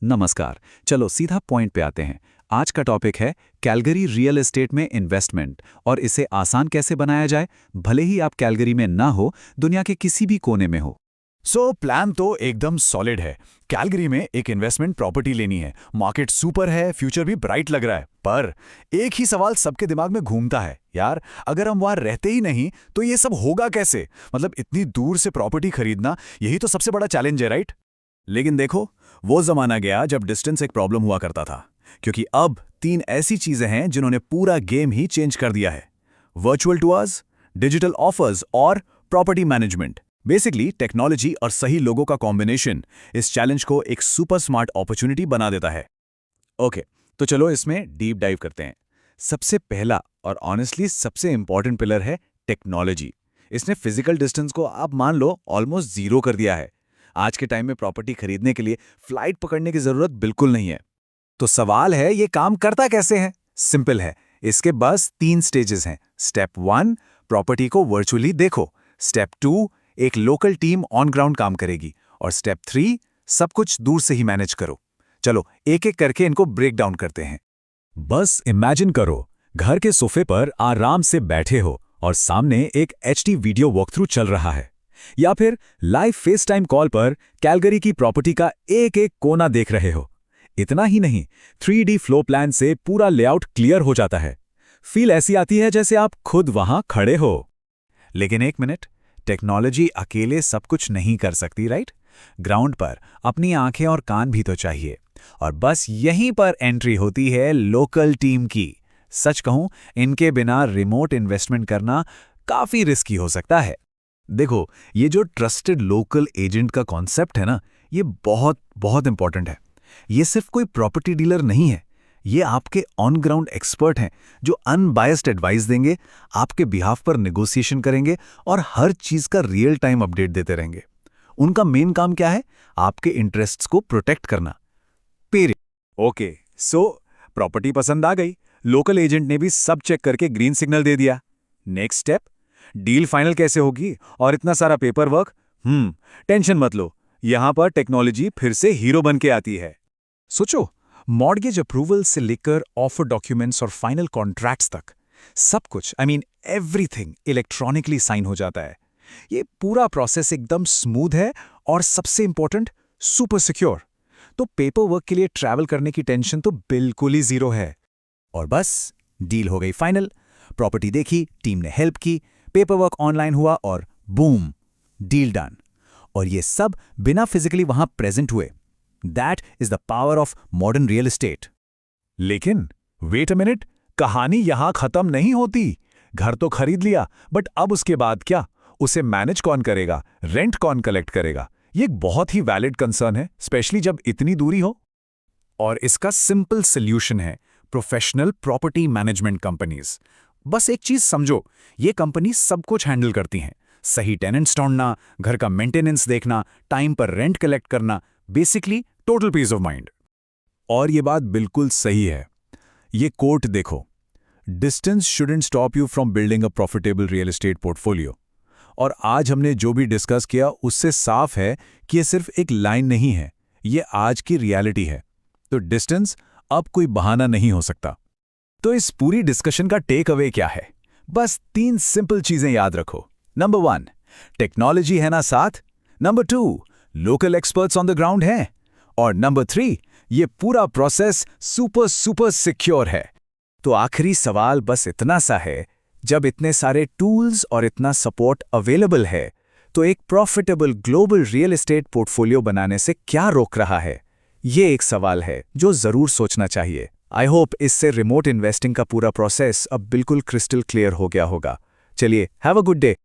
नमस्कार। चलो सीधा पॉइंट पे आते हैं। आज का टॉपिक है कैलगरी रियल एस्टेट में इन्वेस्टमेंट और इसे आसान कैसे बनाया जाए, भले ही आप कैलगरी में ना हो, दुनिया के किसी भी कोने में हो। प्लान तो एकदम सॉलिड है। कैलगरी में एक इन्वेस्टमेंट प्रॉपर्टी लेनी है, मार्केट सुपर है, फ्यूचर भी ब्राइट लग रहा है। पर एक ही सवाल सबके दिमाग में घूमता है, यार अगर हम वहां रहते ही नहीं तो ये सब होगा कैसे? मतलब इतनी दूर से प्रॉपर्टी खरीदना, यही तो सबसे बड़ा चैलेंज है, राइट? लेकिन देखो, वो जमाना गया जब डिस्टेंस एक प्रॉब्लम हुआ करता था, क्योंकि अब 3 ऐसी चीजें हैं जिन्होंने पूरा गेम ही चेंज कर दिया है। वर्चुअल टूर्स, डिजिटल ऑफर्स और प्रॉपर्टी मैनेजमेंट। बेसिकली टेक्नोलॉजी और सही लोगों का कॉम्बिनेशन इस चैलेंज को एक सुपर स्मार्ट अपॉर्चुनिटी बना देता है। ओके, तो चलो इसमें डीप डाइव करते हैं। सबसे पहला और ऑनेस्टली सबसे इंपॉर्टेंट पिलर है टेक्नोलॉजी। इसने फिजिकल डिस्टेंस को आप मान लो ऑलमोस्ट जीरो कर दिया है। आज के टाइम में प्रॉपर्टी खरीदने के लिए फ्लाइट पकड़ने की जरूरत बिल्कुल नहीं है। तो सवाल है, ये काम करता कैसे है? सिंपल है, इसके बस 3 स्टेजेस हैं। स्टेप 1, प्रॉपर्टी को वर्चुअली देखो। स्टेप 2, एक लोकल टीम ऑन ग्राउंड काम करेगी। और स्टेप 3, सब कुछ दूर से ही मैनेज करो। चलो एक एक करके इनको ब्रेक डाउन करते हैं। बस इमेजिन करो, घर के सोफे पर आराम से बैठे हो और सामने एक HD वीडियो वॉकथ्रू चल रहा है, या फिर लाइव फेस टाइम कॉल पर कैलगरी की प्रॉपर्टी का एक एक कोना देख रहे हो। इतना ही नहीं, 3D फ्लो प्लान से पूरा लेआउट क्लियर हो जाता है। फील ऐसी आती है जैसे आप खुद वहां खड़े हो। लेकिन एक मिनट, टेक्नोलॉजी अकेले सब कुछ नहीं कर सकती, राइट? ग्राउंड पर अपनी आंखें और कान भी तो चाहिए। और बस यहीं पर एंट्री होती है लोकल टीम की। सच कहूं, इनके बिना रिमोट इन्वेस्टमेंट करना काफी रिस्की हो सकता है। देखो, ये जो ट्रस्टेड लोकल एजेंट का कॉन्सेप्ट है ना, ये बहुत बहुत इंपॉर्टेंट है। ये सिर्फ कोई प्रॉपर्टी डीलर नहीं है, ये आपके ऑन ग्राउंड एक्सपर्ट हैं जो अनबायस्ड एडवाइस देंगे, आपके बिहाफ पर नेगोशिएशन करेंगे और हर चीज का रियल टाइम अपडेट देते रहेंगे। उनका मेन काम क्या है? आपके इंटरेस्ट्स को प्रोटेक्ट करना। ओके, सो प्रॉपर्टी पसंद आ गई, लोकल एजेंट ने भी सब चेक करके ग्रीन सिग्नल दे दिया। नेक्स्ट स्टेप, डील फाइनल कैसे होगी? और इतना सारा पेपर वर्क? टेंशन मत लो, यहां पर टेक्नोलॉजी फिर से हीरो बन के आती है। सोचो, मॉर्गेज अप्रूवल से लेकर ऑफर डॉक्यूमेंट्स और फाइनल कॉन्ट्रैक्ट्स तक सब कुछ, एवरीथिंग इलेक्ट्रॉनिकली साइन हो जाता है। ये पूरा प्रोसेस एकदम स्मूथ है और सबसे इंपॉर्टेंट, सुपर सिक्योर। तो पेपर वर्क के लिए ट्रैवल करने की टेंशन तो बिल्कुल ही जीरो है। और बस डील हो गई फाइनल। प्रॉपर्टी देखी, टीम ने हेल्प की, पेपर वर्क ऑनलाइन हुआ और बूम, डील डन। और ये सब बिना फिजिकली वहां प्रेजेंट हुए। That is the power of modern real estate. लेकिन वेट अ मिनट, कहानी यहां खत्म नहीं होती। घर तो खरीद लिया, बट अब उसके बाद क्या? उसे मैनेज कौन करेगा? रेंट कौन कलेक्ट करेगा? ये एक बहुत ही वैलिड कंसर्न है, स्पेशली जब इतनी दूरी हो। और इसका सिंपल सॉल्यूशन है प्रोफेशनल प्रॉपर्टी मैनेजमेंट कंपनीज। बस एक चीज समझो, ये कंपनी सब कुछ हैंडल करती हैं। सही टेनेंट्स ढूंढना, घर का मेंटेनेंस देखना, टाइम पर रेंट कलेक्ट करना, basically total peace of mind. और ये बात बिल्कुल सही है। ये कोट देखो, distance shouldn't stop you from building a profitable real estate portfolio. और आज हमने जो भी डिस्कस किया उससे साफ है कि ये सिर्फ एक लाइन नहीं है, ये आज की रियलिटी है। तो डिस्टेंस अब कोई बहाना नहीं हो सकता। तो इस पूरी डिस्कशन का टेक अवे क्या है? बस 3 सिंपल चीजें याद रखो। नंबर 1, टेक्नोलॉजी है ना साथ। Number 2, local experts on the ground हैं। और नंबर 3, ये पूरा प्रोसेस सुपर सुपर सिक्योर है। तो आखिरी सवाल बस इतना सा है, जब इतने सारे टूल्स और इतना सपोर्ट अवेलेबल है, तो एक profitable global real estate portfolio बनाने से क्या रोक रहा है? ये एक सवाल है जो जरूर सोचना चाहिए। आई होप इससे रिमोट इन्वेस्टिंग का पूरा प्रोसेस अब बिल्कुल क्रिस्टल क्लियर हो गया होगा। चलिए, हैव अ गुड डे।